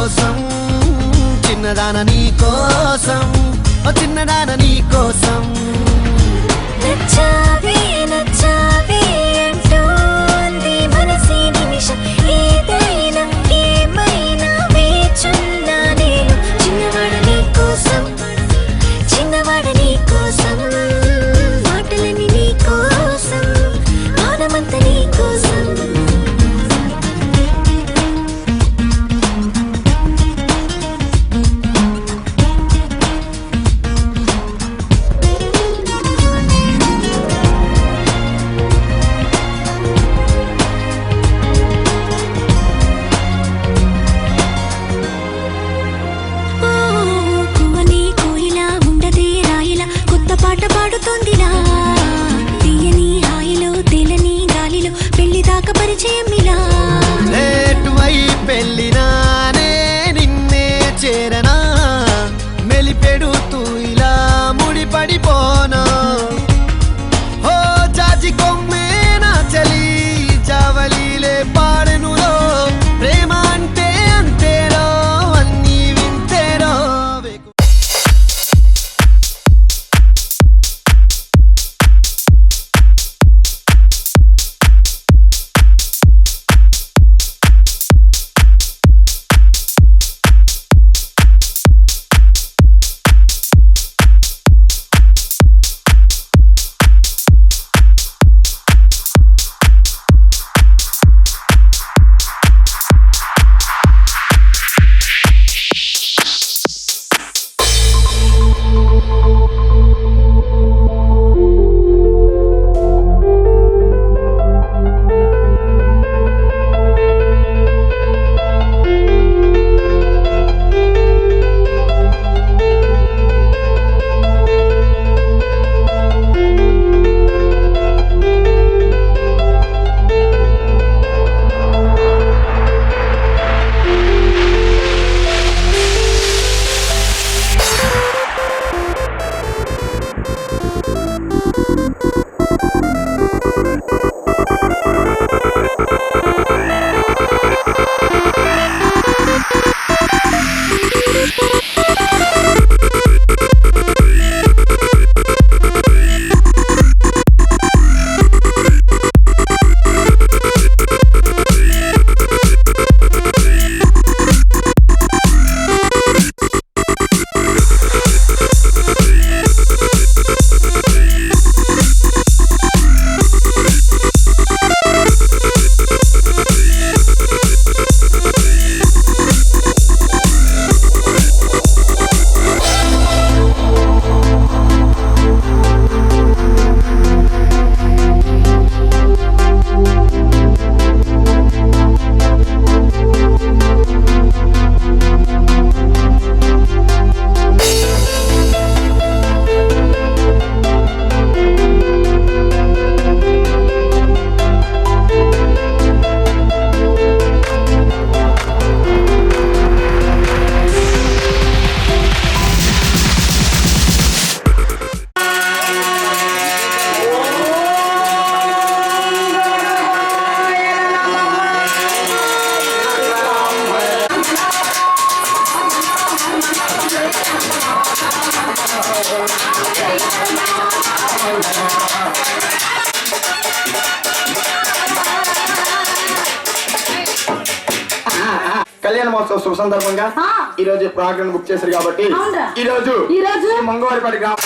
కోసం చిన్నదాన నీ కోసం ఓ చిన్నదాన నీ కోసం నచ్చావే నచ్చావే అంటోంది మనసే నిమిషం ఏదైనా ఏమైనా వేచున్నా నేను చిన్నవాడ నీ కోసం చిన్నవాడ నీ కోసం మాటలని నీ కోసం మానమంత నీ కోసం పాట పాడుతోందిలా తీయని హాయిలో తేలని గాలిలో పెళ్లి దాకా పరిచయం ఇలా లేటువై పెళ్ళినానే నిన్నే చేరనా మెలిపెడుతూ ఇలా ముడిపడిపోనా ఓ జాజి కొమ్మే నా చలి జావలీలే పాడెనులో ప్రేమ అంటే అంతేరో అన్నీ వింతేరో కళ్యాణ మహోత్సవ శుభ సందర్భంగా ఈ రోజు ప్రోగ్రామ్ బుక్ చేశారు కాబట్టి ఈ రోజు మంగవారిపల్లి గ్రామం